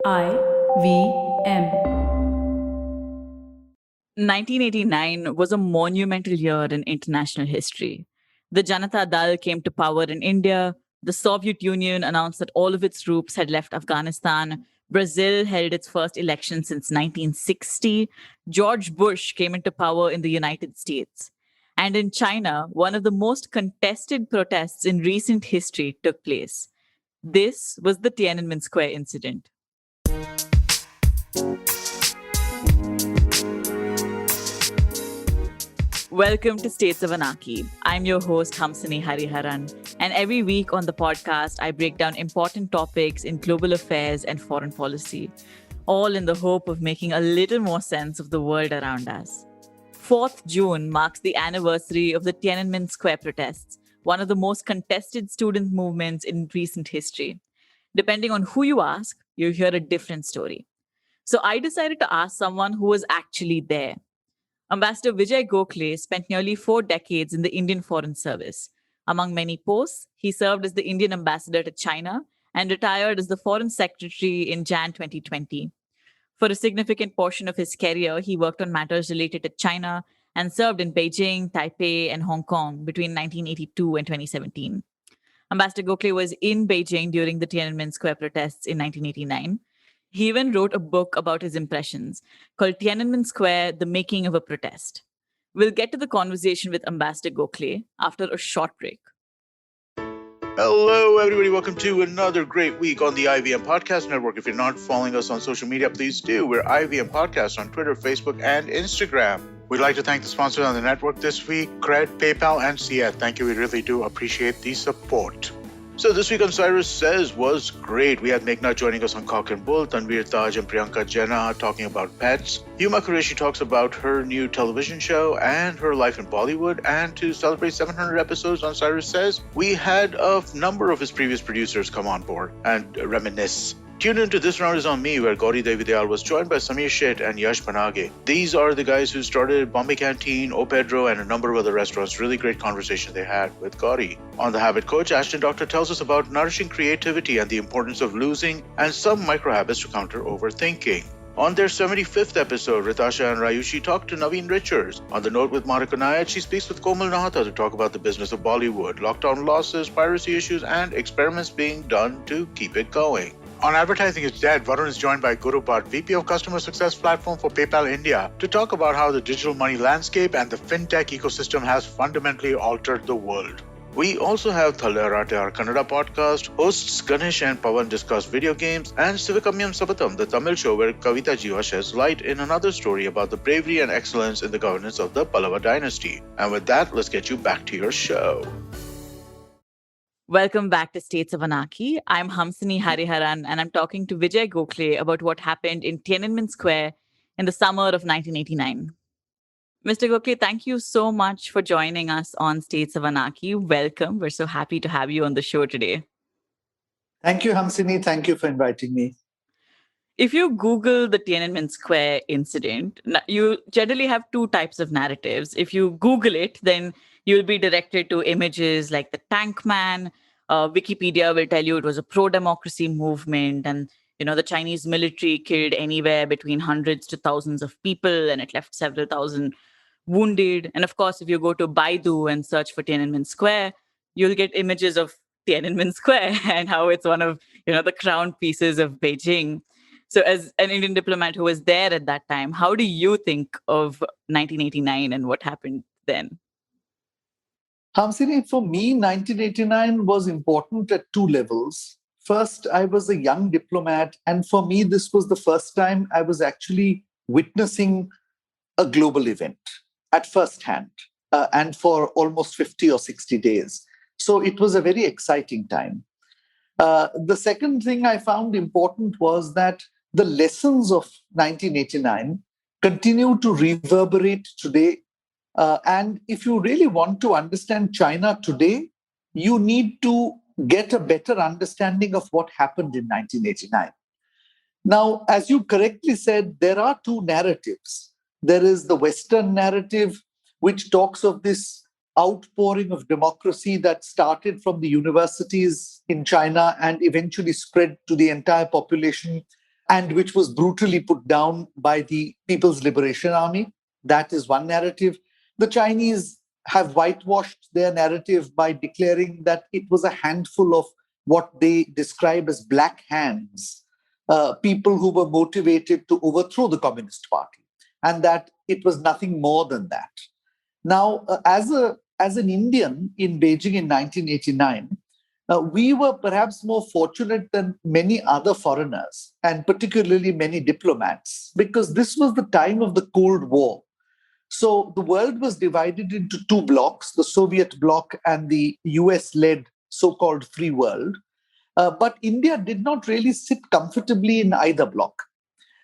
IVM. 1989 was a monumental year in international history. The Janata Dal came to power in India. The Soviet Union announced that all of its troops had left Afghanistan. Brazil held its first election since 1960. George Bush came into power in the United States. And in China, one of the most contested protests in recent history took place. This was the Tiananmen Square incident. Welcome to States of Anarchy. I'm your host, Hamsini Hariharan. And every week on the podcast, I break down important topics in global affairs and foreign policy, all in the hope of making a little more sense of the world around us. 4th June marks the anniversary of the Tiananmen Square Protests, one of the most contested student movements in recent history. Depending on who you ask, you'll hear a different story. So I decided to ask someone who was actually there. Ambassador Vijay Gokhale spent nearly 4 decades in the Indian Foreign Service. Among many posts, he served as the Indian ambassador to China and retired as the Foreign Secretary in Jan 2020. For a significant portion of his career, he worked on matters related to China and served in Beijing, Taipei, and Hong Kong between 1982 and 2017. Ambassador Gauclay was in Beijing during the Tiananmen Square protests in 1989. He even wrote a book about his impressions called Tiananmen Square, The Making of a Protest. We'll get to the conversation with Ambassador Gauclay after a short break. Hello, everybody. Welcome to another great week on the IVM Podcast Network. If you're not following us on social media, please do. We're IVM Podcast on Twitter, Facebook, and Instagram. We'd like to thank the sponsors on the network this week, Cred, PayPal, and Cia. Thank you. We really do appreciate the support. So this week on Cyrus Says was great. We had Meghna joining us on Cock and Bull, Tanveer Taj and Priyanka Jena talking about pets. Huma Qureshi talks about her new television show and her life in Bollywood. And to celebrate 700 episodes on Cyrus Says, we had a number of his previous producers come on board and reminisce. Tune into This Round Is On Me, where Gauri Devi Dayal was joined by Samir Sheth and Yash Banage. These are the guys who started Bombay Canteen, O Pedro, and a number of other restaurants. Really great conversation they had with Gauri. On The Habit Coach, Ashton Doctor tells us about nourishing creativity and the importance of losing and some micro habits to counter overthinking. On their 75th episode, Ritasha and Rayushi talk to Naveen Richards. On The Note with Monica Nayat, she speaks with Komal Nahata to talk about the business of Bollywood, lockdown losses, piracy issues, and experiments being done to keep it going. On Advertising is Dead, Varun is joined by Guru Bhatt, VP of Customer Success Platform for PayPal India, to talk about how the digital money landscape and the fintech ecosystem has fundamentally altered the world. We also have Thalerate, our Kannada podcast. Hosts Ganesh and Pawan discuss video games, and Sivakamyam Sabatam, the Tamil show where Kavita Jiva sheds light in another story about the bravery and excellence in the governance of the Pallava dynasty. And with that, let's get you back to your show. Welcome back to States of Anarchy. I'm Hamsini Hariharan, and I'm talking to Vijay Gokhale about what happened in Tiananmen Square in the summer of 1989. Mr. Gokhale, thank you so much for joining us on States of Anarchy. Welcome. We're so happy to have you on the show today. Thank you, Hamsini. Thank you for inviting me. If you Google the Tiananmen Square incident, you generally have two types of narratives. If you Google it, then you'll be directed to images like the Tank Man. Wikipedia will tell you it was a pro-democracy movement, and the Chinese military killed anywhere between hundreds to thousands of people, and it left several thousand wounded. And of course, if you go to Baidu and search for Tiananmen Square, you'll get images of Tiananmen Square and how it's one of the crown pieces of Beijing. So as an Indian diplomat who was there at that time, how do you think of 1989 and what happened then? Hamsini, for me, 1989 was important at two levels. First, I was a young diplomat, and for me, this was the first time I was actually witnessing a global event at first hand, and for almost 50 or 60 days. So it was a very exciting time. The second thing I found important was that the lessons of 1989 continue to reverberate today. And if you really want to understand China today, you need to get a better understanding of what happened in 1989. Now, as you correctly said, there are two narratives. There is the Western narrative, which talks of this outpouring of democracy that started from the universities in China and eventually spread to the entire population and which was brutally put down by the People's Liberation Army. That is one narrative. The Chinese have whitewashed their narrative by declaring that it was a handful of what they describe as black hands, people who were motivated to overthrow the Communist Party, and that it was nothing more than that. Now, as an Indian in Beijing in 1989, we were perhaps more fortunate than many other foreigners, and particularly many diplomats, because this was the time of the Cold War. So the world was divided into two blocks, the Soviet bloc and the US-led so-called free world. But India did not really sit comfortably in either bloc.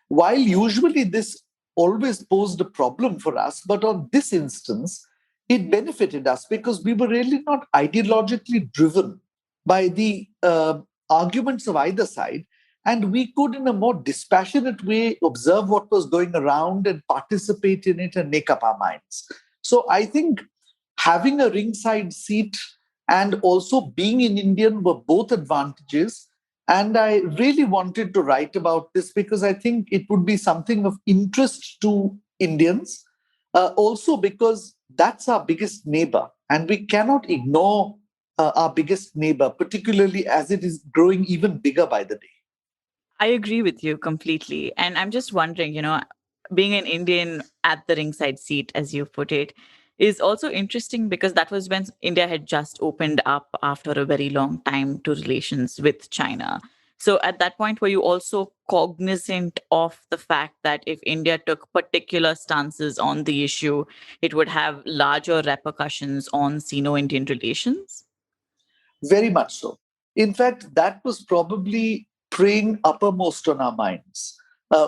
While usually this always posed a problem for us, but on this instance, it benefited us because we were really not ideologically driven by the arguments of either side. And we could, in a more dispassionate way, observe what was going around and participate in it and make up our minds. So I think having a ringside seat and also being in Indian were both advantages. And I really wanted to write about this because I think it would be something of interest to Indians, also because that's our biggest neighbor. And we cannot ignore our biggest neighbor, particularly as it is growing even bigger by the day. I agree with you completely. And I'm just wondering, being an Indian at the ringside seat, as you put it, is also interesting because that was when India had just opened up after a very long time to relations with China. So at that point, were you also cognizant of the fact that if India took particular stances on the issue, it would have larger repercussions on Sino-Indian relations? Very much so. In fact, that was probably preying uppermost on our minds.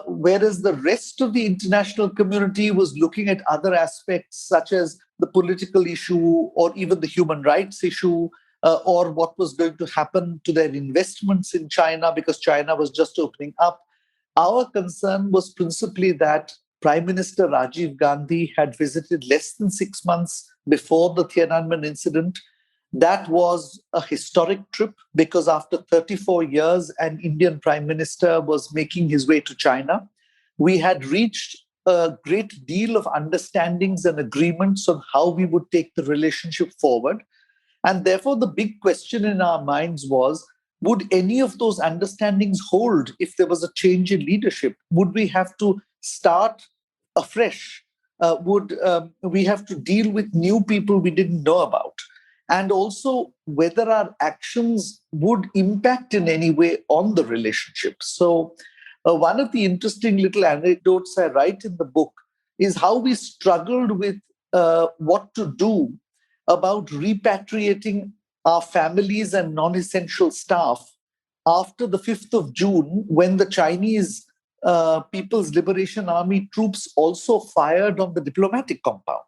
Whereas the rest of the international community was looking at other aspects, such as the political issue or even the human rights issue, or what was going to happen to their investments in China because China was just opening up. Our concern was principally that Prime Minister Rajiv Gandhi had visited less than 6 months before the Tiananmen incident. That was a historic trip because after 34 years, an Indian Prime Minister was making his way to China. We had reached a great deal of understandings and agreements on how we would take the relationship forward. And therefore, the big question in our minds was, would any of those understandings hold if there was a change in leadership? Would we have to start afresh? Would we have to deal with new people we didn't know about? And also whether our actions would impact in any way on the relationship. So one of the interesting little anecdotes I write in the book is how we struggled with what to do about repatriating our families and non-essential staff after the 5th of June, when the Chinese People's Liberation Army troops also fired on the diplomatic compound.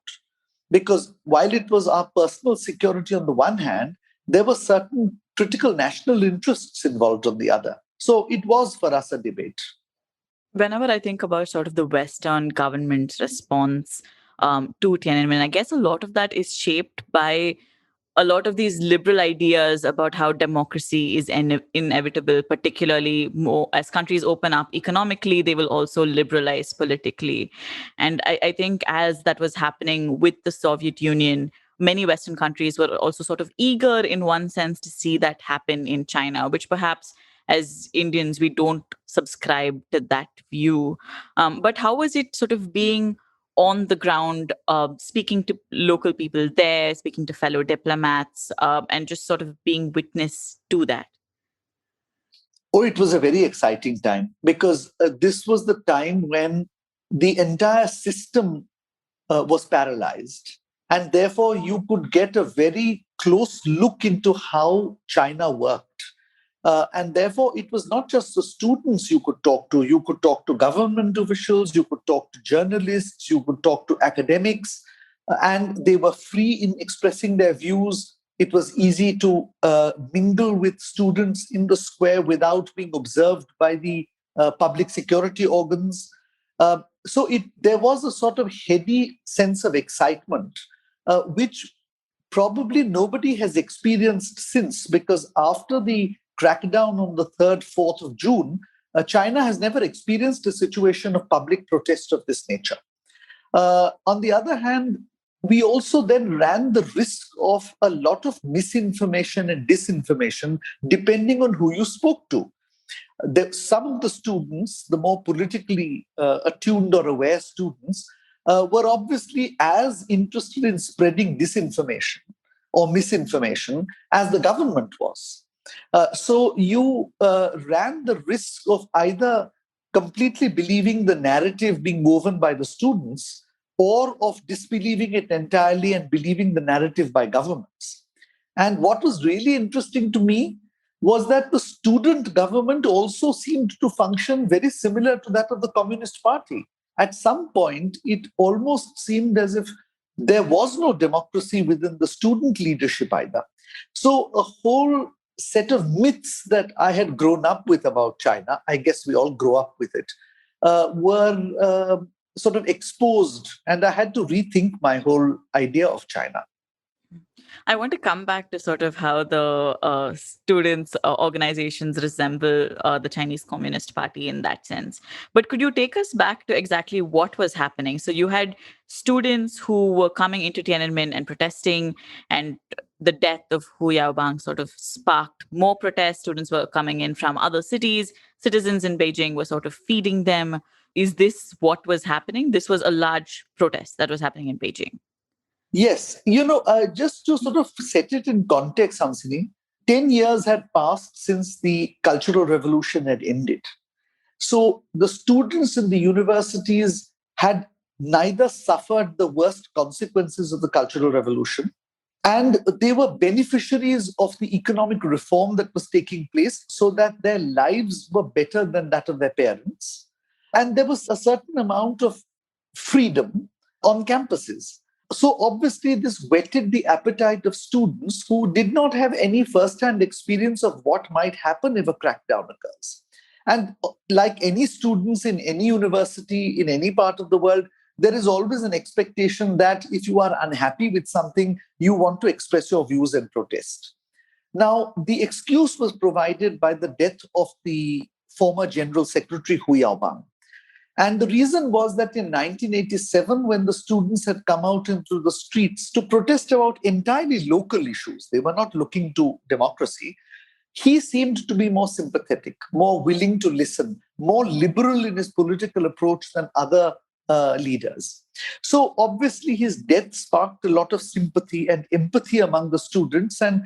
Because while it was our personal security on the one hand, there were certain critical national interests involved on the other. So it was for us a debate. Whenever I think about sort of the Western government's response to Tiananmen, I guess a lot of that is shaped by a lot of these liberal ideas about how democracy is inevitable, particularly more as countries open up economically, they will also liberalize politically. And I think as that was happening with the Soviet Union, many Western countries were also sort of eager in one sense to see that happen in China, which perhaps as Indians, we don't subscribe to that view. But how was it sort of being on the ground, speaking to local people there, speaking to fellow diplomats, and just sort of being witness to that? Oh, it was a very exciting time because this was the time when the entire system was paralyzed. And therefore, you could get a very close look into how China worked. And therefore, it was not just the students you could talk to government officials, you could talk to journalists, you could talk to academics, and they were free in expressing their views. It was easy to mingle with students in the square without being observed by the public security organs. So there was a sort of heady sense of excitement, which probably nobody has experienced since, because after the crackdown on the 3rd, 4th of June, China has never experienced a situation of public protest of this nature. On the other hand, we also then ran the risk of a lot of misinformation and disinformation depending on who you spoke to. Some of the students, the more politically attuned or aware students, were obviously as interested in spreading disinformation or misinformation as the government was. So you ran the risk of either completely believing the narrative being woven by the students or of disbelieving it entirely and believing the narrative by governments. And what was really interesting to me was that the student government also seemed to function very similar to that of the Communist Party. At some point, it almost seemed as if there was no democracy within the student leadership either. So a whole set of myths that I had grown up with about China, I guess we all grow up with it, were sort of exposed, and I had to rethink my whole idea of China. I want to come back to sort of how the students' organizations resemble the Chinese Communist Party in that sense. But could you take us back to exactly what was happening? So you had students who were coming into Tiananmen and protesting, and the death of Hu Yaobang sort of sparked more protests. Students were coming in from other cities. Citizens in Beijing were sort of feeding them. Is this what was happening? This was a large protest that was happening in Beijing. Yes, just to sort of set it in context, Hamsini, 10 years had passed since the Cultural Revolution had ended. So the students in the universities had neither suffered the worst consequences of the Cultural Revolution, and they were beneficiaries of the economic reform that was taking place so that their lives were better than that of their parents. And there was a certain amount of freedom on campuses. So obviously, this whetted the appetite of students who did not have any first-hand experience of what might happen if a crackdown occurs. And like any students in any university in any part of the world, there is always an expectation that if you are unhappy with something, you want to express your views and protest. Now, the excuse was provided by the death of the former General Secretary Hu Yaobang. And the reason was that in 1987, when the students had come out into the streets to protest about entirely local issues, they were not looking to democracy, he seemed to be more sympathetic, more willing to listen, more liberal in his political approach than other leaders. So obviously his death sparked a lot of sympathy and empathy among the students. And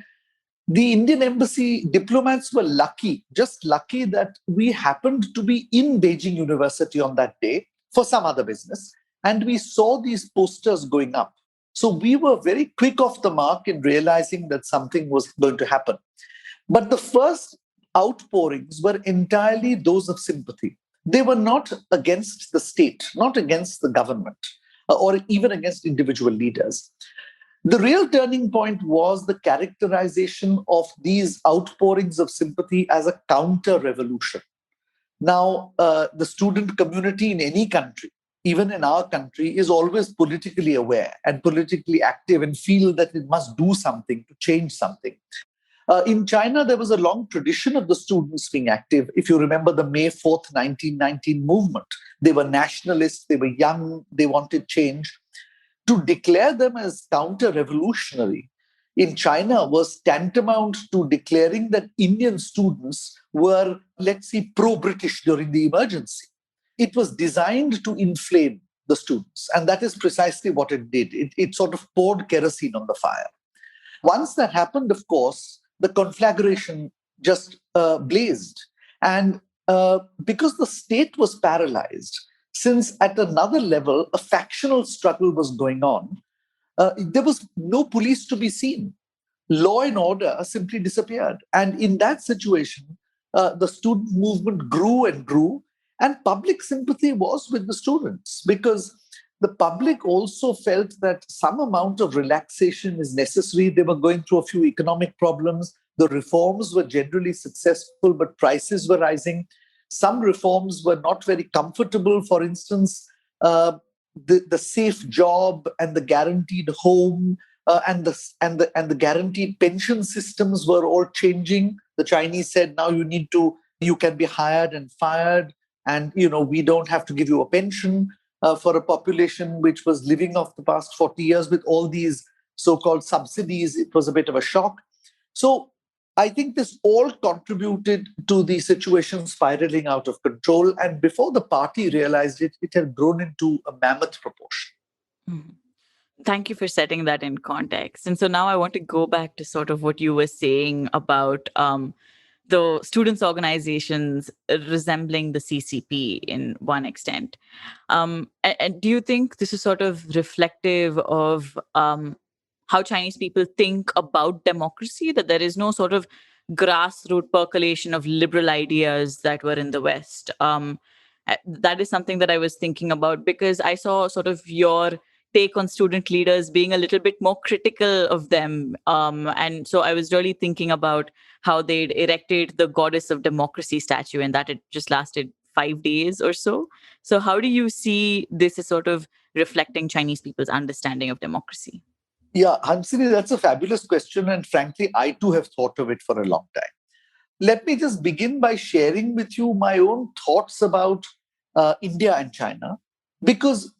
the Indian embassy diplomats were lucky, just lucky that we happened to be in Beijing University on that day for some other business. And we saw these posters going up. So we were very quick off the mark in realizing that something was going to happen. But the first outpourings were entirely those of sympathy. They were not against the state, not against the government, or even against individual leaders. The real turning point was the characterization of these outpourings of sympathy as a counter-revolution. Now, the student community in any country, even in our country, is always politically aware and politically active and feel that it must do something to change something. In China, there was a long tradition of the students being active. If you remember the May 4th, 1919 movement, they were nationalists, they were young, they wanted change. To declare them as counter-revolutionary in China was tantamount to declaring that Indian students were, let's say, pro-British during the emergency. It was designed to inflame the students, and that is precisely what it did. It sort of poured kerosene on the fire. Once that happened, of course, the conflagration just blazed. And because the state was paralyzed, since at another level, a factional struggle was going on, there was no police to be seen. Law and order simply disappeared. And in that situation, the student movement grew and grew, and public sympathy was with the students because the public also felt that some amount of relaxation is necessary. They were going through a few economic problems. The reforms were generally successful, but prices were rising. Some reforms were not very comfortable. For instance, the safe job and the guaranteed home and the guaranteed pension systems were all changing. The Chinese said, now you need to You can be hired and fired, and we don't have to give you a pension. For a population which was living off the past 40 years with all these so-called subsidies, it was a bit of a shock. So I think this all contributed to the situation spiraling out of control. And before the party realized it, it had grown into a mammoth proportion. Mhm. Thank you for setting that in context. And so now I want to go back to sort of what you were saying about the students' organizations resembling the CCP in one extent. And do you think this is sort of reflective of how Chinese people think about democracy, that there is no sort of grassroots percolation of liberal ideas that were in the West? That is something that I was thinking about, because I saw sort of your take on student leaders being a little bit more critical of them. And so I was really thinking about how they'd erected the goddess of democracy statue, and that it just lasted 5 days or so. So how do you see this as sort of reflecting Chinese people's understanding of democracy? Yeah, Hansini, that's a fabulous question. And frankly, I too have thought of it for a long time. Let me just begin by sharing with you my own thoughts about India and China, because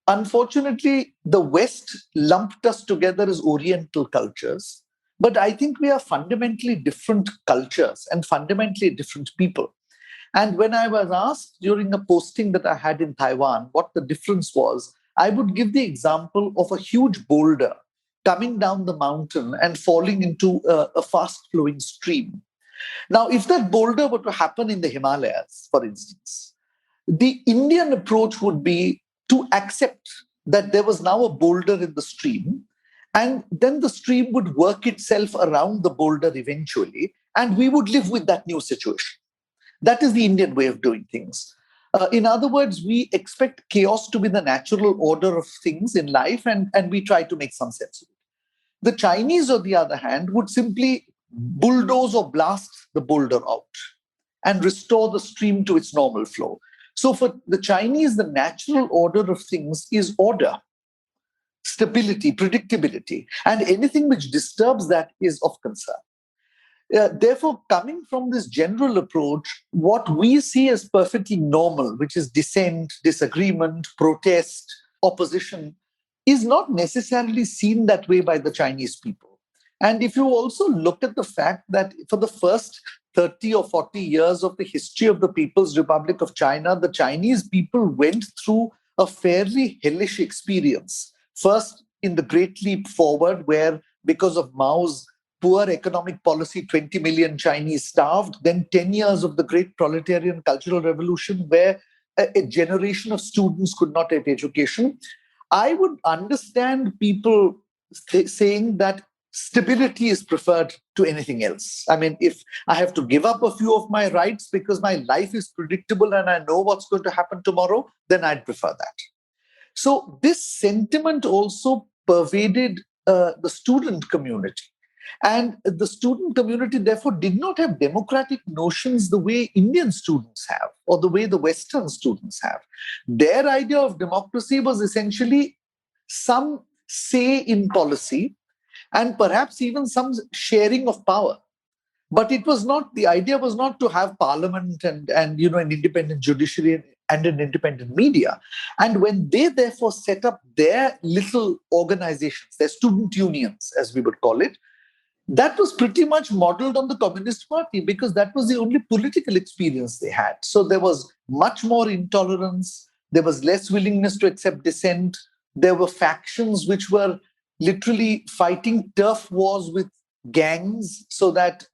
unfortunately, the West lumped us together as Oriental cultures. But I think we are fundamentally different cultures and fundamentally different people. And when I was asked during a posting that I had in Taiwan what the difference was, I would give the example of a huge boulder coming down the mountain and falling into a fast flowing stream. Now, if that boulder were to happen in the Himalayas, for instance, the Indian approach would be to accept that there was now a boulder in the stream, and then the stream would work itself around the boulder eventually, and we would live with that new situation. That is the Indian way of doing things. In other words, we expect chaos to be the natural order of things in life, and we try to make some sense of it. The Chinese, on the other hand, would simply bulldoze or blast the boulder out and restore the stream to its normal flow. So for the Chinese, the natural order of things is order, stability, predictability, and anything which disturbs that is of concern. Therefore, coming from this general approach, what we see as perfectly normal, which is dissent, disagreement, protest, opposition, is not necessarily seen that way by the Chinese people. And if you also look at the fact that for the first 30 or 40 years of the history of the People's Republic of China, the Chinese people went through a fairly hellish experience. First, in the Great Leap Forward, where because of Mao's poor economic policy, 20 million Chinese starved. Then 10 years of the great proletarian cultural revolution, where a generation of students could not have education. I would understand people saying that stability is preferred to anything else. I mean, if I have to give up a few of my rights because my life is predictable and I know what's going to happen tomorrow, then I'd prefer that. So this sentiment also pervaded the student community. And the student community, therefore, did not have democratic notions the way Indian students have or the way the Western students have. Their idea of democracy was essentially some say in policy and perhaps even some sharing of power. But it was not, the idea was not to have parliament and an independent judiciary and an independent media. And when they therefore set up their little organizations, their student unions, as we would call it, that was pretty much modeled on the Communist Party because that was the only political experience they had. So there was much more intolerance. There was less willingness to accept dissent. There were factions which were literally fighting turf wars with gangs, so that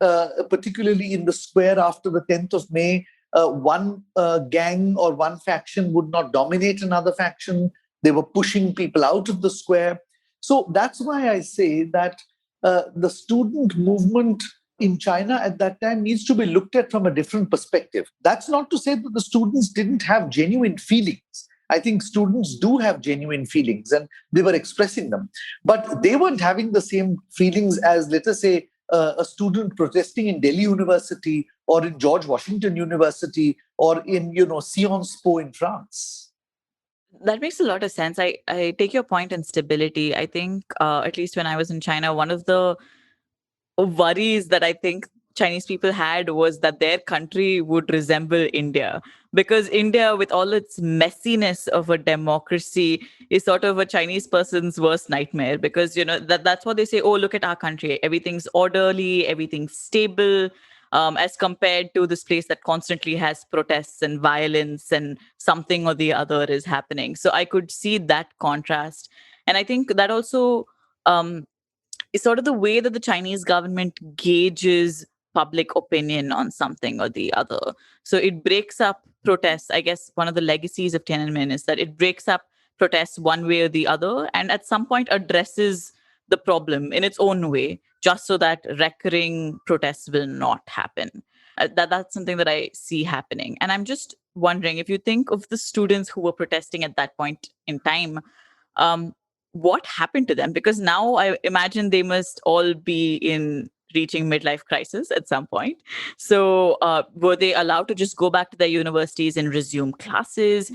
particularly in the square after the 10th of May, one gang or one faction would not dominate another faction. They were pushing people out of the square. So that's why I say that the student movement in China at that time needs to be looked at from a different perspective. That's not to say that the students didn't have genuine feelings. I think students do have genuine feelings and they were expressing them. But they weren't having the same feelings as, let us say, a student protesting in Delhi University or in George Washington University or in, Sciences Po in France. That makes a lot of sense. I take your point on stability. I think, at least when I was in China, one of the worries that I think Chinese people had was that their country would resemble India, because India, with all its messiness of a democracy, is sort of a Chinese person's worst nightmare. Because that's what they say. Oh, look at our country; everything's orderly, everything's stable. As compared to this place that constantly has protests and violence and something or the other is happening. So I could see that contrast. And I think that also um, is sort of the way that the Chinese government gauges public opinion on something or the other. So it breaks up protests. I guess one of the legacies of Tiananmen is that it breaks up protests one way or the other, and at some point addresses the problem in its own way, just so that recurring protests will not happen. That's something that I see happening. And I'm just wondering, if you think of the students who were protesting at that point in time, um, what happened to them? Because now I imagine they must all be in reaching midlife crisis at some point. So were they allowed to just go back to their universities and resume classes?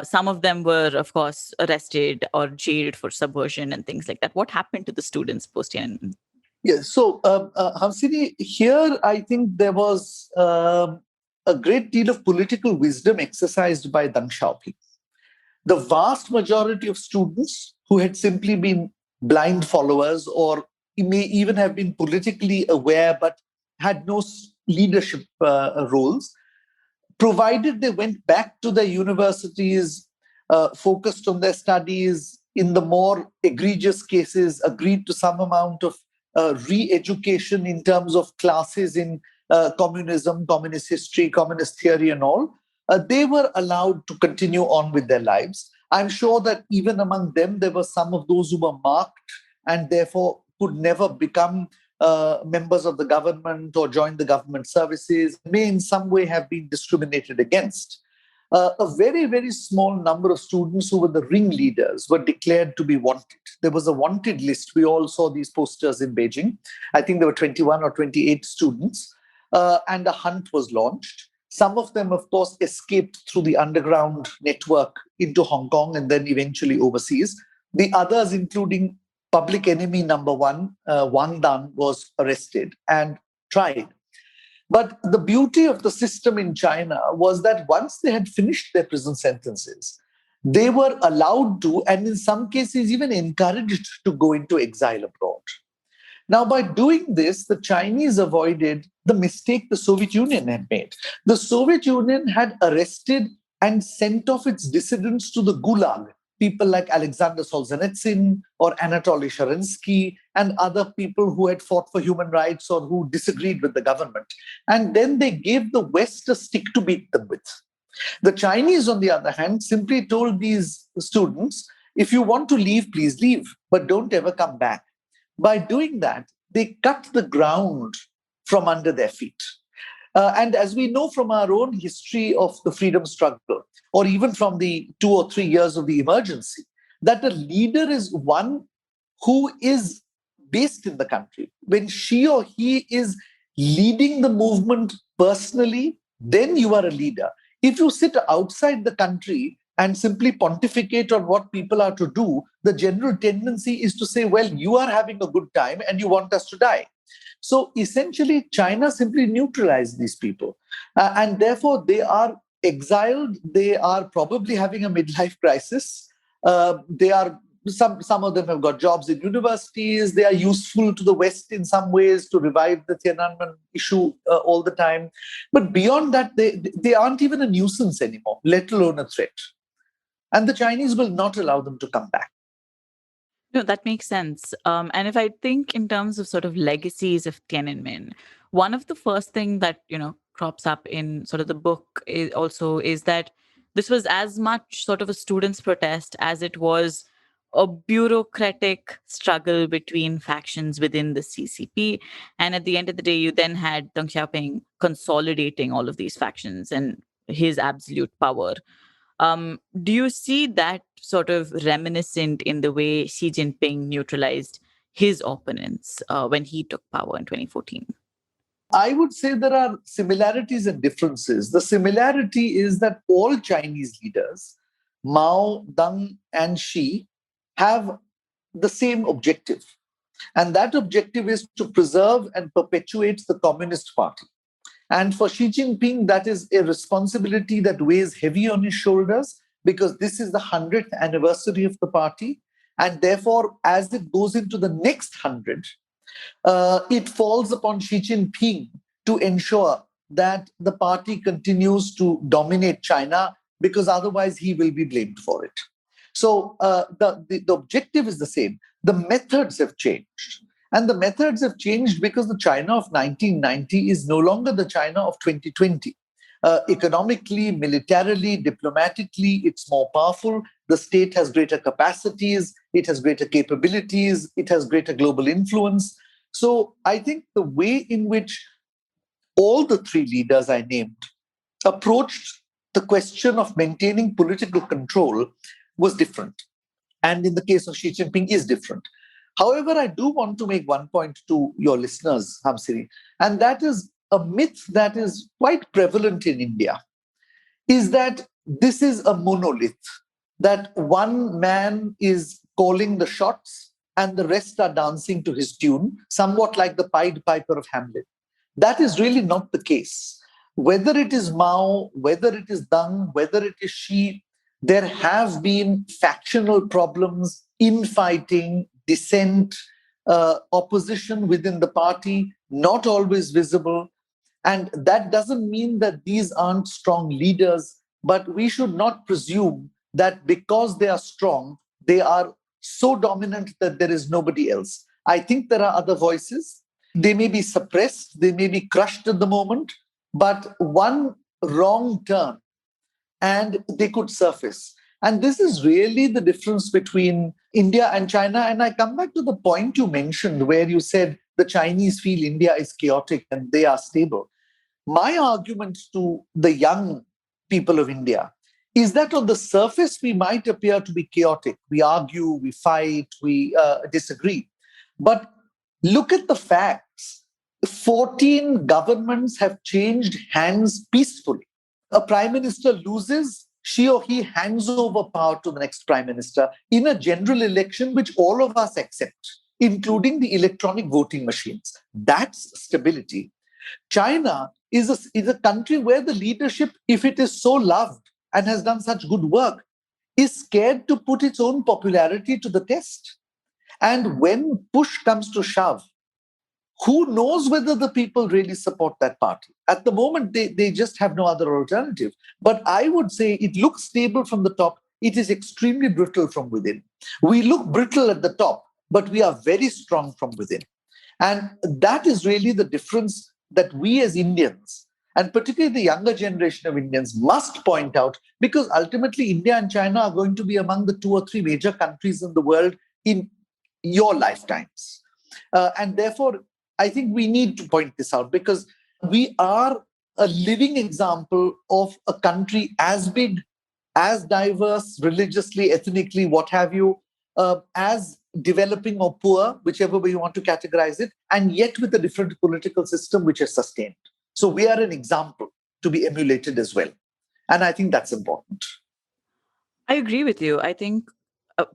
Some of them were, of course, arrested or jailed for subversion and things like that. What happened to the students post Tiananmen? Yes. So, Hamsini, here I think there was a great deal of political wisdom exercised by Deng Xiaoping. The vast majority of students who had simply been blind followers, or may even have been politically aware but had no leadership roles, provided they went back to their universities, focused on their studies, in the more egregious cases, agreed to some amount of re-education in terms of classes in communism, communist history, communist theory, and all, they were allowed to continue on with their lives. I'm sure that even among them, there were some of those who were marked and therefore could never become members of the government or join the government services, may in some way have been discriminated against. A very, very small number of students who were the ringleaders were declared to be wanted. There was a wanted list. We all saw these posters in Beijing. I think there were 21 or 28 students, and a hunt was launched. Some of them, of course, escaped through the underground network into Hong Kong and then eventually overseas. The others, including public enemy number one, Wang Dan, was arrested and tried. But the beauty of the system in China was that once they had finished their prison sentences, they were allowed to, and in some cases even encouraged to, go into exile abroad. Now, by doing this, the Chinese avoided the mistake the Soviet Union had made. The Soviet Union had arrested and sent off its dissidents to the Gulag, people like Alexander Solzhenitsyn or Anatoly Sharansky and other people who had fought for human rights or who disagreed with the government. And then they gave the West a stick to beat them with. The Chinese, on the other hand, simply told these students, if you want to leave, please leave, but don't ever come back. By doing that, they cut the ground from under their feet. And as we know from our own history of the freedom struggle, or even from the 2 or 3 years of the emergency, that a leader is one who is based in the country. When she or he is leading the movement personally, then you are a leader. If you sit outside the country and simply pontificate on what people are to do, the general tendency is to say, well, you are having a good time and you want us to die. So essentially, China simply neutralized these people. And therefore, they are exiled. They are probably having a midlife crisis. They are some of them have got jobs in universities. They are useful to the West in some ways to revive the Tiananmen issue all the time. But beyond that, they aren't even a nuisance anymore, let alone a threat. And the Chinese will not allow them to come back. No, that makes sense. And if I think in terms of sort of legacies of Tiananmen, one of the first thing that, crops up in sort of the book is that this was as much sort of a students' protest as it was a bureaucratic struggle between factions within the CCP. And at the end of the day, you then had Deng Xiaoping consolidating all of these factions and his absolute power. Do you see that sort of reminiscent in the way Xi Jinping neutralized his opponents when he took power in 2014? I would say there are similarities and differences. The similarity is that all Chinese leaders, Mao, Deng, and Xi, have the same objective. And that objective is to preserve and perpetuate the Communist Party. And for Xi Jinping, that is a responsibility that weighs heavy on his shoulders because this is the 100th anniversary of the party. And therefore, as it goes into the next 100, it falls upon Xi Jinping to ensure that the party continues to dominate China because otherwise he will be blamed for it. So the objective is the same. The methods have changed. And the methods have changed because the China of 1990 is no longer the China of 2020. Economically, militarily, diplomatically, it's more powerful. The state has greater capacities, it has greater capabilities, it has greater global influence. So I think the way in which all the three leaders I named approached the question of maintaining political control was different. And in the case of Xi Jinping is different. However, I do want to make one point to your listeners, Hamsini, and that is a myth that is quite prevalent in India, is that this is a monolith, that one man is calling the shots and the rest are dancing to his tune, somewhat like the Pied Piper of Hamlet. That is really not the case. Whether it is Mao, whether it is Deng, whether it is Xi, there have been factional problems, infighting, dissent, opposition within the party, not always visible. And that doesn't mean that these aren't strong leaders, but we should not presume that because they are strong, they are so dominant that there is nobody else. I think there are other voices. They may be suppressed, they may be crushed at the moment, but one wrong turn and they could surface. And this is really the difference between India and China. And I come back to the point you mentioned where you said the Chinese feel India is chaotic and they are stable. My argument to the young people of India is that on the surface, we might appear to be chaotic. We argue, we fight, we disagree. But look at the facts. 14 governments have changed hands peacefully. A prime minister loses, she or he hands over power to the next prime minister in a general election, which all of us accept, including the electronic voting machines. That's stability. China is a country where the leadership, if it is so loved and has done such good work, is scared to put its own popularity to the test. And when push comes to shove, who knows whether the people really support that party? At the moment, they just have no other alternative. But I would say it looks stable from the top. It is extremely brittle from within. We look brittle at the top, but we are very strong from within. And that is really the difference that we as Indians, and particularly the younger generation of Indians, must point out, because ultimately India and China are going to be among the 2 or 3 major countries in the world in your lifetimes. And therefore, I think we need to point this out because we are a living example of a country as big, as diverse, religiously, ethnically, what have you, as developing or poor, whichever way you want to categorize it, and yet with a different political system which is sustained. So we are an example to be emulated as well. And I think that's important. I agree with you. I think,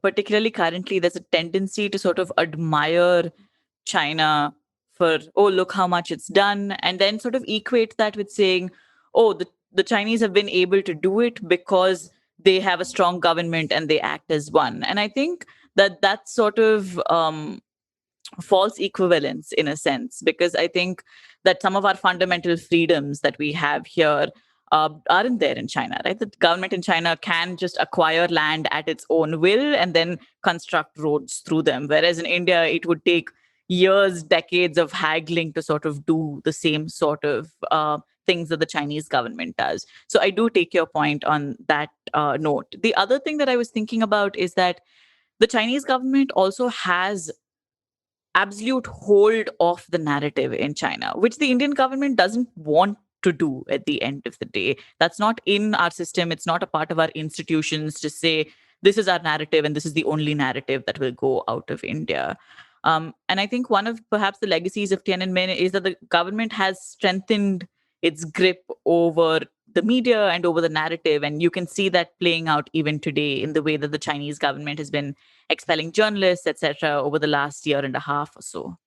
particularly currently, there's a tendency to sort of admire China for, oh, look how much it's done, and then sort of equate that with saying, oh, the Chinese have been able to do it because they have a strong government and they act as one. And I think that that's sort of false equivalence in a sense, because I think that some of our fundamental freedoms that we have here aren't there in China, right? The government in China can just acquire land at its own will and then construct roads through them. Whereas in India, it would take years, decades of haggling to sort of do the same sort of things that the Chinese government does. So I do take your point on that note. The other thing that I was thinking about is that the Chinese government also has absolute hold of the narrative in China, which the Indian government doesn't want to do at the end of the day. That's not in our system. It's not a part of our institutions to say, this is our narrative and this is the only narrative that will go out of India. And I think one of perhaps the legacies of Tiananmen is that the government has strengthened its grip over the media and over the narrative. And you can see that playing out even today in the way that the Chinese government has been expelling journalists, etc., over the last year and a half or so.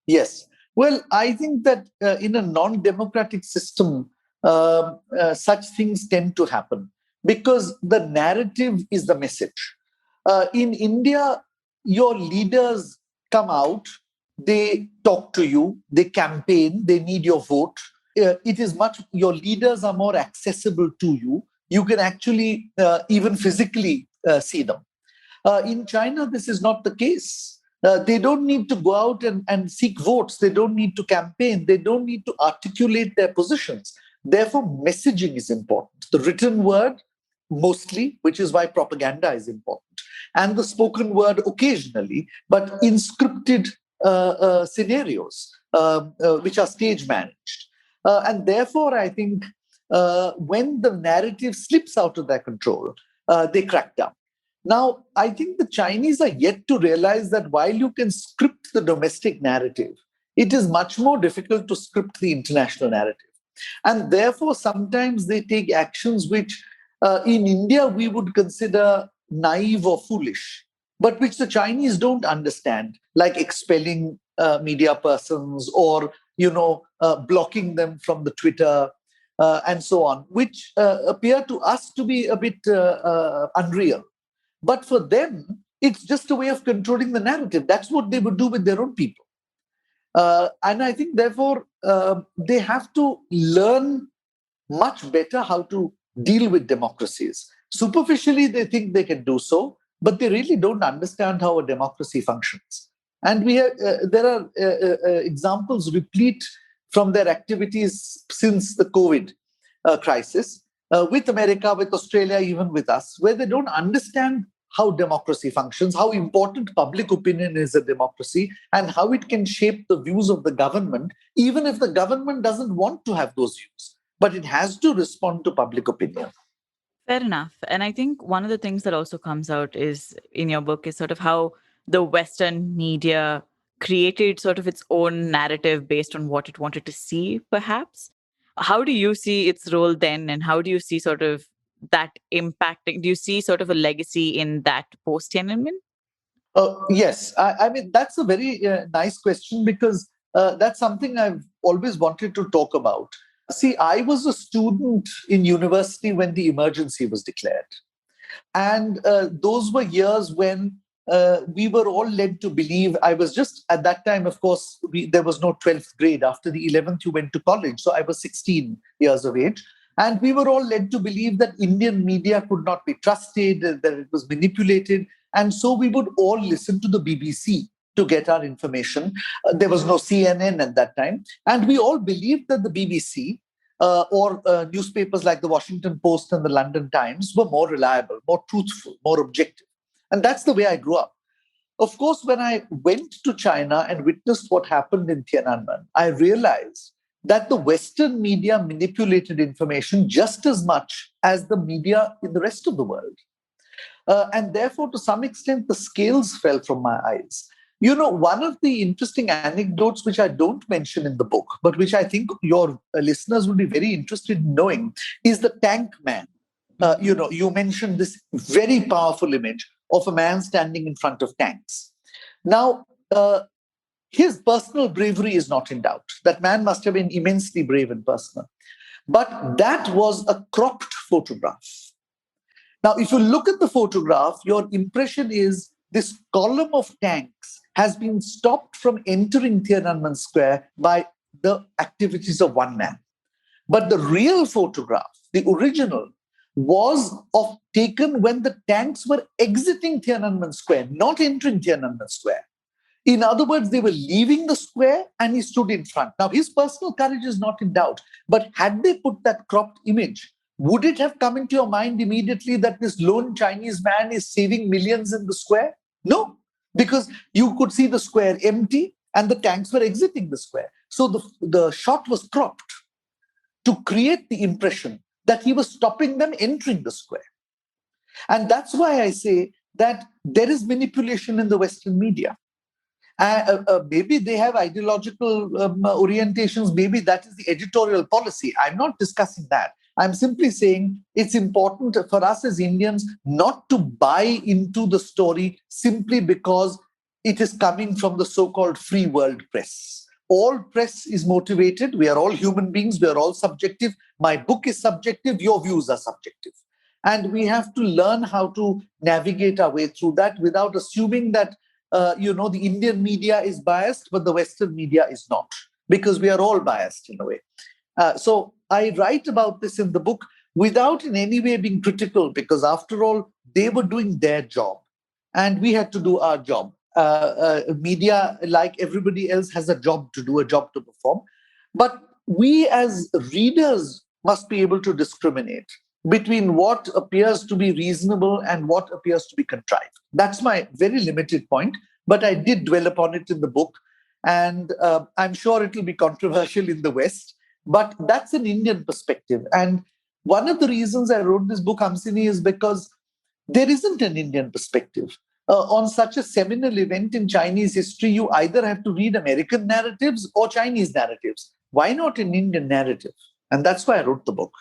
Yes. Well, I think that in a non-democratic system, such things tend to happen because the narrative is the message. In India, your leaders come out, they talk to you, they campaign, they need your vote. It is much, your leaders are more accessible to you. You can actually even physically see them. In China, this is not the case. They don't need to go out and seek votes. They don't need to campaign. They don't need to articulate their positions. Therefore, messaging is important. The written word, mostly, which is why propaganda is important, and the spoken word occasionally, but in scripted scenarios, which are stage managed. And therefore, I think when the narrative slips out of their control, they crack down. Now, I think the Chinese are yet to realize that while you can script the domestic narrative, it is much more difficult to script the international narrative. And therefore, sometimes they take actions which in India we would consider naive or foolish, but which the Chinese don't understand, like expelling media persons or, blocking them from the Twitter and so on, which appear to us to be a bit unreal. But for them, it's just a way of controlling the narrative. That's what they would do with their own people. And I think, therefore, they have to learn much better how to deal with democracies. Superficially, they think they can do so, but they really don't understand how a democracy functions. And there are examples replete from their activities since the COVID crisis, with America, with Australia, even with us, where they don't understand how democracy functions, how important public opinion is a democracy, and how it can shape the views of the government, even if the government doesn't want to have those views. But it has to respond to public opinion. Fair enough. And I think one of the things that also comes out is in your book is sort of how the Western media created sort of its own narrative based on what it wanted to see, perhaps. How do you see its role then? And how do you see sort of that impacting? Do you see sort of a legacy in that post Tiananmen? Yes. I mean, that's a very nice question because that's something I've always wanted to talk about. See, I was a student in university when the emergency was declared. And those were years when we were all led to believe. I was just at that time, of course, there was no 12th grade. After the 11th, you went to college. So I was 16 years of age. And we were all led to believe that Indian media could not be trusted, that it was manipulated. And so we would all listen to the BBC to get our information. There was no CNN at that time. And we all believed that the BBC or newspapers like the Washington Post and the London Times were more reliable, more truthful, more objective. And that's the way I grew up. Of course, when I went to China and witnessed what happened in Tiananmen, I realized that the Western media manipulated information just as much as the media in the rest of the world. And therefore, to some extent, the scales fell from my eyes. One of the interesting anecdotes, which I don't mention in the book, but which I think your listeners will be very interested in knowing, is the tank man. You mentioned this very powerful image of a man standing in front of tanks. Now, his personal bravery is not in doubt. That man must have been immensely brave and personal. But that was a cropped photograph. Now, if you look at the photograph, your impression is this column of tanks has been stopped from entering Tiananmen Square by the activities of one man. But the real photograph, the original, was taken when the tanks were exiting Tiananmen Square, not entering Tiananmen Square. In other words, they were leaving the square and he stood in front. Now, his personal courage is not in doubt. But had they put that cropped image, would it have come into your mind immediately that this lone Chinese man is saving millions in the square? No, because you could see the square empty and the tanks were exiting the square. So the shot was cropped to create the impression that he was stopping them entering the square. And that's why I say that there is manipulation in the Western media. Maybe they have ideological orientations. Maybe that is the editorial policy. I'm not discussing that. I'm simply saying it's important for us as Indians not to buy into the story simply because it is coming from the so-called free world press. All press is motivated. We are all human beings. We are all subjective. My book is subjective. Your views are subjective. And we have to learn how to navigate our way through that without assuming that the Indian media is biased, but the Western media is not, because we are all biased in a way. So I write about this in the book without in any way being critical, because after all, they were doing their job and we had to do our job. Media, like everybody else, has a job to do, a job to perform. But we as readers must be able to discriminate between what appears to be reasonable and what appears to be contrived. That's my very limited point, but I did dwell upon it in the book. And I'm sure it will be controversial in the West, but that's an Indian perspective. And one of the reasons I wrote this book, Hamsini, is because there isn't an Indian perspective. On such a seminal event in Chinese history, you either have to read American narratives or Chinese narratives. Why not an Indian narrative? And that's why I wrote the book.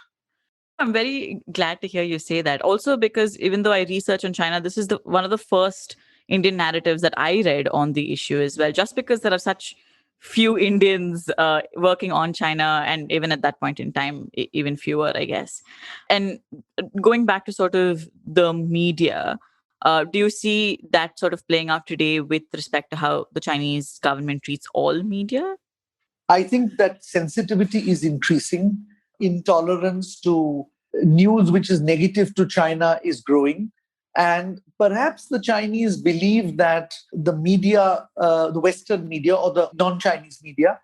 I'm very glad to hear you say that. Also, because even though I research on China, this is one of the first Indian narratives that I read on the issue as well. Just because there are such few Indians working on China, and even at that point in time, even fewer, I guess. And going back to sort of the media, do you see that sort of playing out today with respect to how the Chinese government treats all media? I think that sensitivity is increasing. Intolerance to news which is negative to China is growing. And perhaps the Chinese believe that the media, the Western media or the non-Chinese media,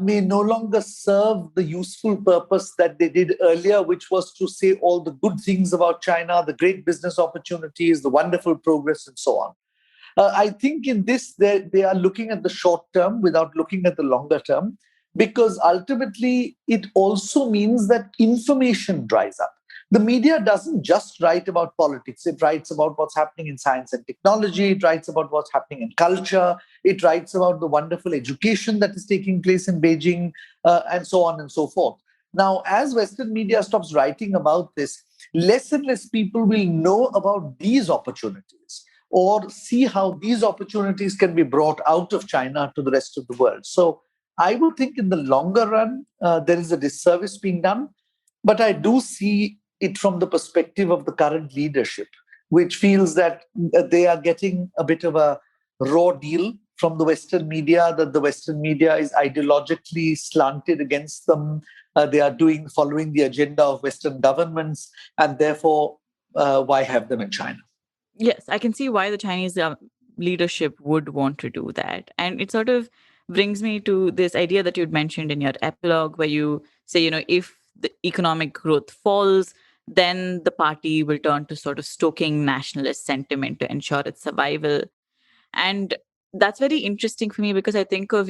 may no longer serve the useful purpose that they did earlier, which was to say all the good things about China, the great business opportunities, the wonderful progress, and so on. I think in this, they are looking at the short term without looking at the longer term, because ultimately it also means that information dries up. The media doesn't just write about politics. It writes about what's happening in science and technology. It writes about what's happening in culture. It writes about the wonderful education that is taking place in Beijing, and so on and so forth. Now, as Western media stops writing about this, less and less people will know about these opportunities or see how these opportunities can be brought out of China to the rest of the world. So I would think in the longer run, there is a disservice being done. But I do see it from the perspective of the current leadership, which feels that they are getting a bit of a raw deal from the Western media, that the Western media is ideologically slanted against them. They are following the agenda of Western governments, and therefore, why have them in China? Yes, I can see why the Chinese leadership would want to do that. And it sort of brings me to this idea that you'd mentioned in your epilogue, where you say, if the economic growth falls, then the party will turn to sort of stoking nationalist sentiment to ensure its survival. And that's very interesting for me because I think of,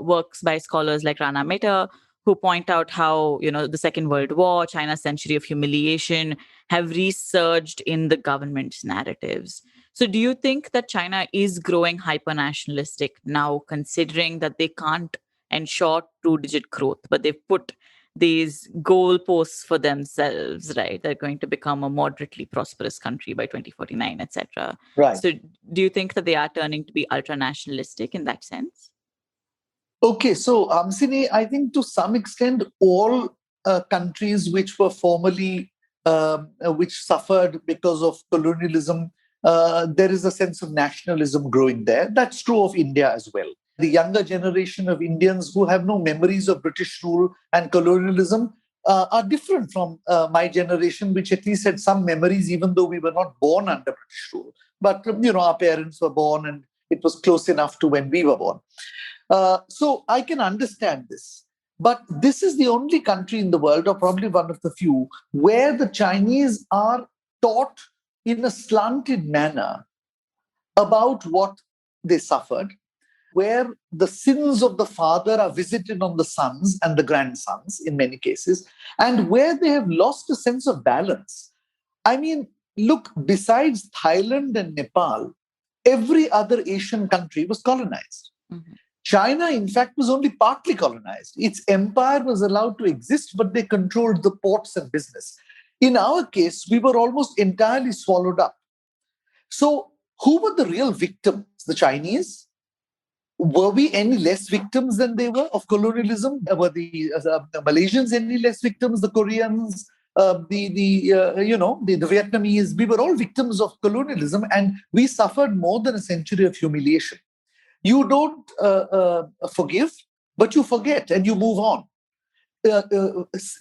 works by scholars like Rana Mehta, who point out how, the Second World War, China's century of humiliation have resurged in the government's narratives. So do you think that China is growing hyper-nationalistic now, considering that they can't ensure two-digit growth, but they've put these goalposts for themselves, right? They're going to become a moderately prosperous country by 2049, etc. Right. So do you think that they are turning to be ultra-nationalistic in that sense? Okay, so Hamsini, I think to some extent, all countries which were formerly, which suffered because of colonialism, there is a sense of nationalism growing there. That's true of India as well. The younger generation of Indians who have no memories of British rule and colonialism are different from my generation, which at least had some memories, even though we were not born under British rule. But, our parents were born and it was close enough to when we were born. So I can understand this. But this is the only country in the world, or probably one of the few, where the Chinese are taught in a slanted manner about what they suffered, where the sins of the father are visited on the sons and the grandsons in many cases, and where they have lost a sense of balance. I mean, look, besides Thailand and Nepal, Every other Asian country was colonized. Mhm. China, in fact, was only partly colonized. Its empire was allowed to exist, but they controlled the ports and business. In our case, we were almost entirely swallowed up. So, who were the real victims? The Chinese? Were we any less victims than they were of colonialism? Were the Malaysians any less victims? The Koreans, the Vietnamese? We were all victims of colonialism, and we suffered more than a century of humiliation. You don't forgive, but you forget and you move on.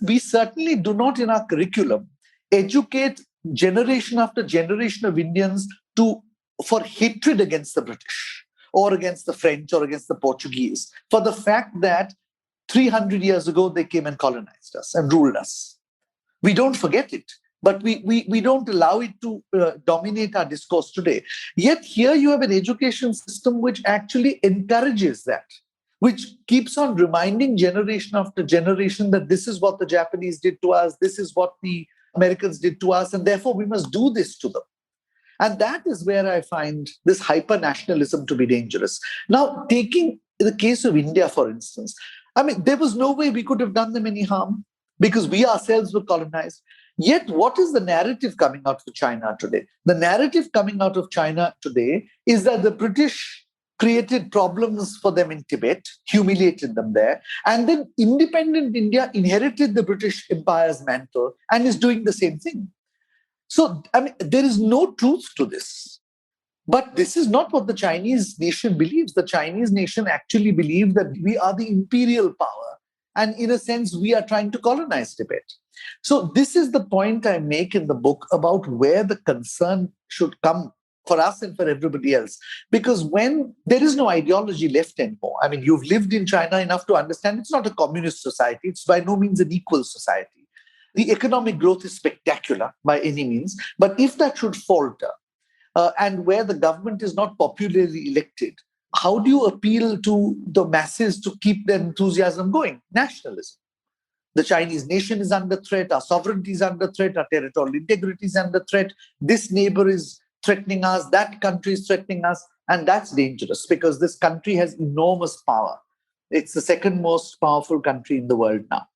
We certainly do not, in our curriculum, educate generation after generation of Indians for hatred against the British or against the French or against the Portuguese for the fact that 300 years ago they came and colonized us and ruled us. We don't forget it, but we don't allow it to dominate our discourse today. Yet here you have an education system which actually encourages that, which keeps on reminding generation after generation that this is what the Japanese did to us, this is what the Americans did to us, and therefore we must do this to them. And that is where I find this hyper-nationalism to be dangerous. Now, taking the case of India, for instance, I mean, there was no way we could have done them any harm because we ourselves were colonized. Yet, what is the narrative coming out of China today? The narrative coming out of China today is that the British created problems for them in Tibet, humiliated them there, and then independent India inherited the British Empire's mantle and is doing the same thing. So, I mean, there is no truth to this. But this is not what the Chinese nation believes. The Chinese nation actually believes that we are the imperial power. And in a sense, we are trying to colonize Tibet. So this is the point I make in the book about where the concern should come for us and for everybody else. Because when there is no ideology left anymore, I mean, you've lived in China enough to understand it's not a communist society. It's by no means an equal society. The economic growth is spectacular by any means. But if that should falter, and where the government is not popularly elected, how do you appeal to the masses to keep their enthusiasm going? Nationalism. The Chinese nation is under threat, our sovereignty is under threat, our territorial integrity is under threat. This neighbor is threatening us, that country is threatening us, and that's dangerous because this country has enormous power. It's the second most powerful country in the world now.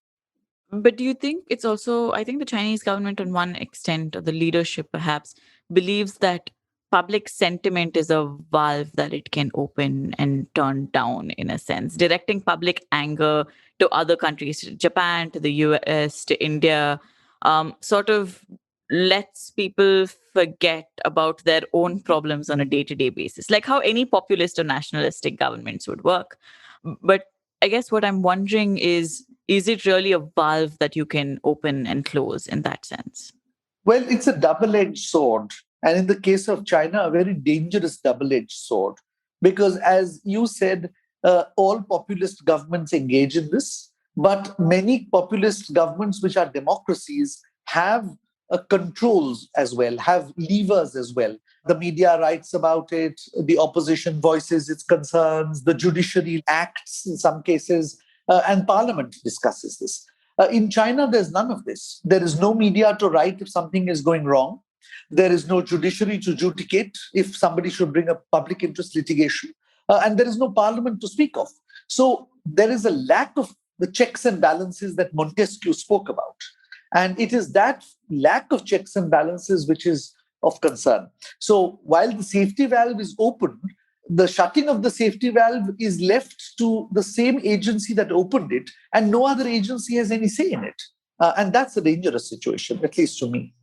But do you think it's also, I think the Chinese government, on one extent, or the leadership perhaps, believes that public sentiment is a valve that it can open and turn down, in a sense, directing public anger to other countries, to Japan, to the US, to India, sort of lets people forget about their own problems on a day-to-day basis, like how any populist or nationalistic governments would work. But I guess what I'm wondering is it really a valve that you can open and close in that sense? Well, it's a double-edged sword. And in the case of China, a very dangerous double-edged sword. Because as you said, all populist governments engage in this. But many populist governments, which are democracies, have controls as well, have levers as well. The media writes about it, the opposition voices its concerns, the judiciary acts in some cases, and parliament discusses this. In China, there's none of this. There is no media to write if something is going wrong. There is no judiciary to judicate if somebody should bring a public interest litigation. And there is no parliament to speak of. So there is a lack of the checks and balances that Montesquieu spoke about. And it is that lack of checks and balances which is of concern. So while the safety valve is open, the shutting of the safety valve is left to the same agency that opened it, and no other agency has any say in it. And that's a dangerous situation, at least to me.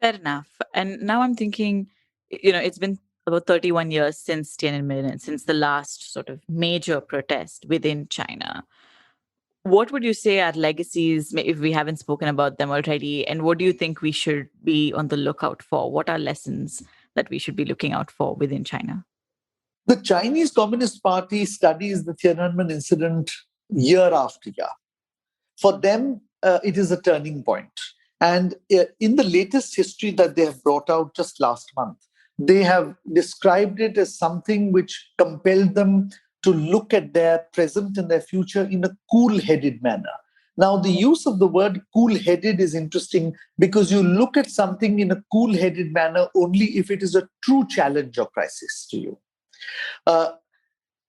Fair enough. And now I'm thinking, it's been about 31 years since Tiananmen and since the last sort of major protest within China. What would you say are legacies, if we haven't spoken about them already? And what do you think we should be on the lookout for? What are lessons that we should be looking out for within China? The Chinese Communist Party studies the Tiananmen incident year after year. For them, it is a turning point. And in the latest history that they have brought out just last month, they have described it as something which compelled them to look at their present and their future in a cool-headed manner. Now, the use of the word cool-headed is interesting because you look at something in a cool-headed manner only if it is a true challenge or crisis to you. Uh,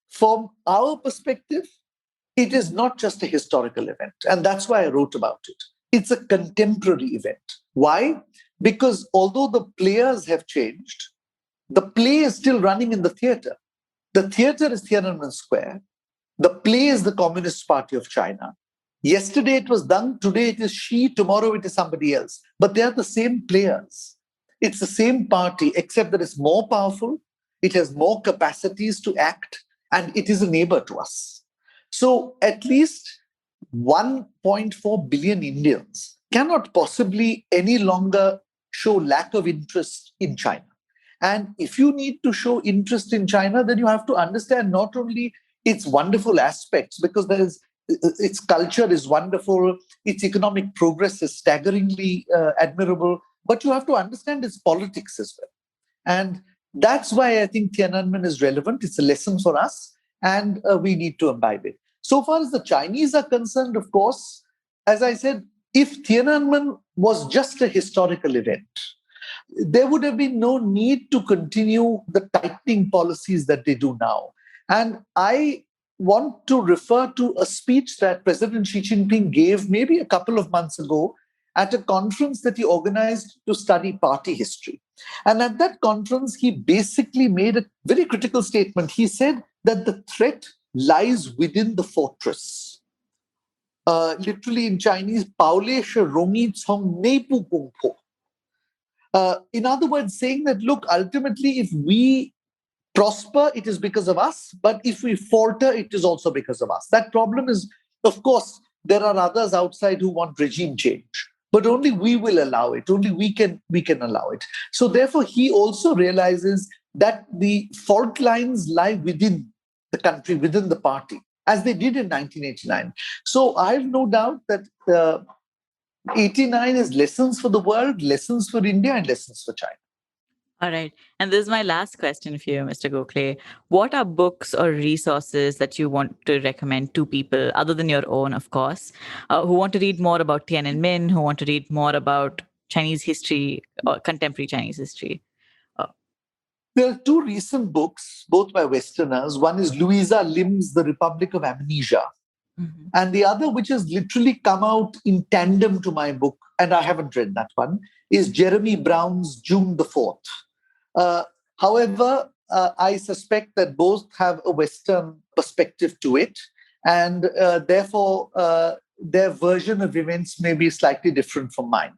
from our perspective, it is not just a historical event. And that's why I wrote about it. It's a contemporary event. Why? Because although the players have changed, the play is still running in the theater. The theater is Tiananmen Square. The play is the Communist Party of China. Yesterday it was Deng, today it is Xi, tomorrow it is somebody else. But they are the same players. It's the same party, except that it's more powerful, it has more capacities to act, and it is a neighbor to us. So at least 1.4 billion Indians cannot possibly any longer show lack of interest in China. And if you need to show interest in China, then you have to understand not only its wonderful aspects, because its culture is wonderful, its economic progress is staggeringly admirable, but you have to understand its politics as well. And that's why I think Tiananmen is relevant. It's a lesson for us, and we need to imbibe it. So far as the Chinese are concerned, of course, as I said, if Tiananmen was just a historical event, there would have been no need to continue the tightening policies that they do now. And I want to refer to a speech that President Xi Jinping gave maybe a couple of months ago at a conference that he organized to study party history. And at that conference, he basically made a very critical statement. He said that the threat lies within the fortress. Literally in Chinese, Paole she rongi cong neipu kung po. In other words, saying that, look, ultimately, if we prosper, it is because of us. But if we falter, it is also because of us. That problem is, of course, there are others outside who want regime change. But only we will allow it. Only we can allow it. So therefore, he also realizes that the fault lines lie within the country, within the party, as they did in 1989. So I have no doubt that 89 is lessons for the world, lessons for India, and lessons for China. All right. And this is my last question for you, Mr. Gokhale. What are books or resources that you want to recommend to people, other than your own, of course, who want to read more about Tiananmen, who want to read more about Chinese history or contemporary Chinese history? There are two recent books, both by Westerners. One is Louisa Lim's The Republic of Amnesia. Mm-hmm. And the other, which has literally come out in tandem to my book, and I haven't read that one, is Jeremy Brown's June the 4th. However, I suspect that both have a Western perspective to it, and therefore their version of events may be slightly different from mine.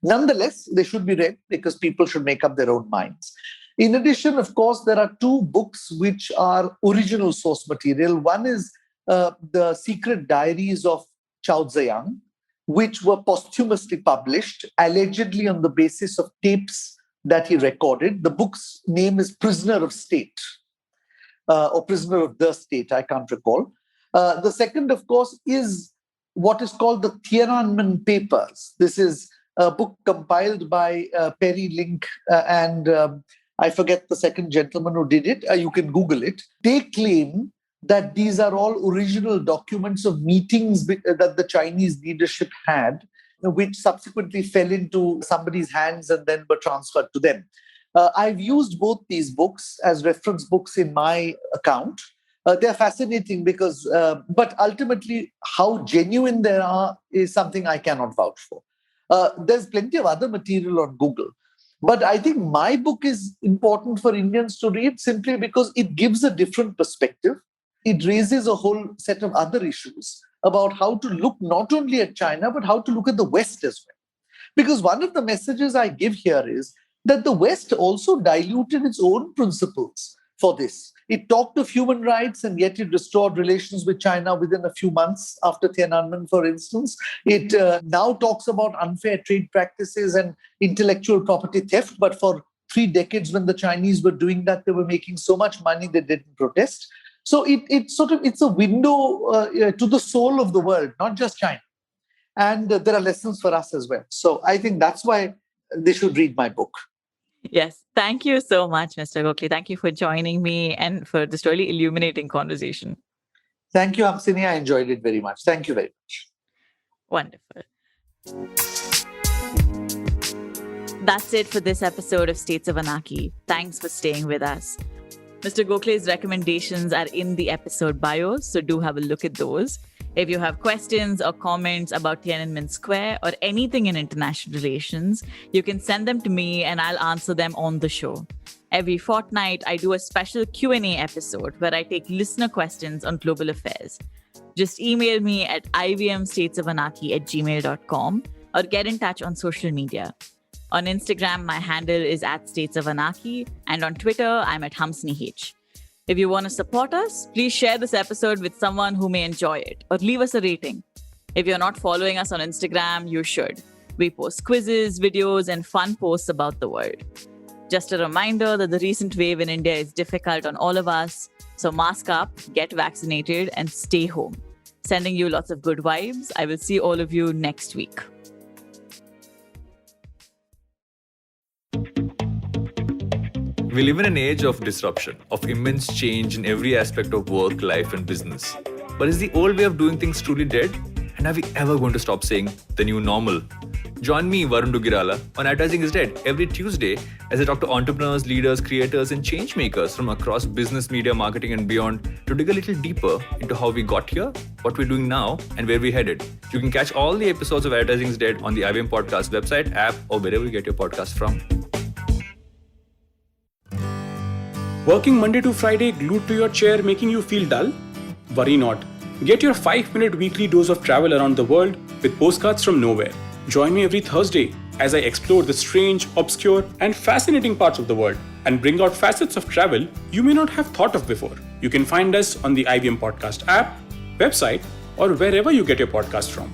Nonetheless, they should be read because people should make up their own minds. In addition, of course, there are two books which are original source material. One is the secret diaries of Chao Zayang, which were posthumously published, allegedly on the basis of tapes that he recorded. The book's name is Prisoner of State, or Prisoner of the State, I can't recall. The second, of course, is what is called the Tiananmen Papers. This is a book compiled by Perry Link and I forget the second gentleman who did it. You can Google it. They claim that these are all original documents of meetings that the Chinese leadership had, which subsequently fell into somebody's hands and then were transferred to them. I've used both these books as reference books in my account. They're fascinating because, but ultimately, how genuine they are is something I cannot vouch for. There's plenty of other material on Google. But I think my book is important for Indians to read simply because it gives a different perspective. It raises a whole set of other issues about how to look not only at China, but how to look at the West as well. Because one of the messages I give here is that the West also diluted its own principles for this. It talked of human rights and yet it restored relations with China within a few months after Tiananmen, for instance. It now talks about unfair trade practices and intellectual property theft. But for 3 decades when the Chinese were doing that, they were making so much money they didn't protest. So it's a window to the soul of the world, not just China. And there are lessons for us as well. So I think that's why they should read my book. Yes. Thank you so much, Mr. Gokhale. Thank you for joining me and for this really illuminating conversation. Thank you, Hamsini. I enjoyed it very much. Thank you very much. Wonderful. That's it for this episode of States of Anarchy. Thanks for staying with us. Mr. Gauclay's recommendations are in the episode bio, so do have a look at those. If you have questions or comments about Tiananmen Square or anything in international relations, you can send them to me and I'll answer them on the show. Every fortnight, I do a special Q&A episode where I take listener questions on global affairs. Just email me at ivmstatesofanarchy@gmail.com or get in touch on social media. On Instagram, my handle is @StatesOfAnarchy, and on Twitter, I'm at HamsiniH. If you want to support us, please share this episode with someone who may enjoy it or leave us a rating. If you're not following us on Instagram, you should. We post quizzes, videos, and fun posts about the world. Just a reminder that the recent wave in India is difficult on all of us, so mask up, get vaccinated, and stay home. Sending you lots of good vibes. I will see all of you next week. We live in an age of disruption, of immense change in every aspect of work, life, and business. But is the old way of doing things truly dead? And are we ever going to stop saying the new normal? Join me, Varun Dugirala, on Advertising is Dead every Tuesday as I talk to entrepreneurs, leaders, creators, and change makers from across business, media, marketing, and beyond to dig a little deeper into how we got here, what we're doing now, and where we're headed. You can catch all the episodes of Advertising is Dead on the IVM Podcast website, app, or wherever you get your podcast from. Working Monday to Friday glued to your chair making you feel dull? Worry not. Get your 5-minute weekly dose of travel around the world with postcards from nowhere. Join me every Thursday as I explore the strange, obscure, and fascinating parts of the world and bring out facets of travel you may not have thought of before. You can find us on the IVM Podcast app, website, or wherever you get your podcast from.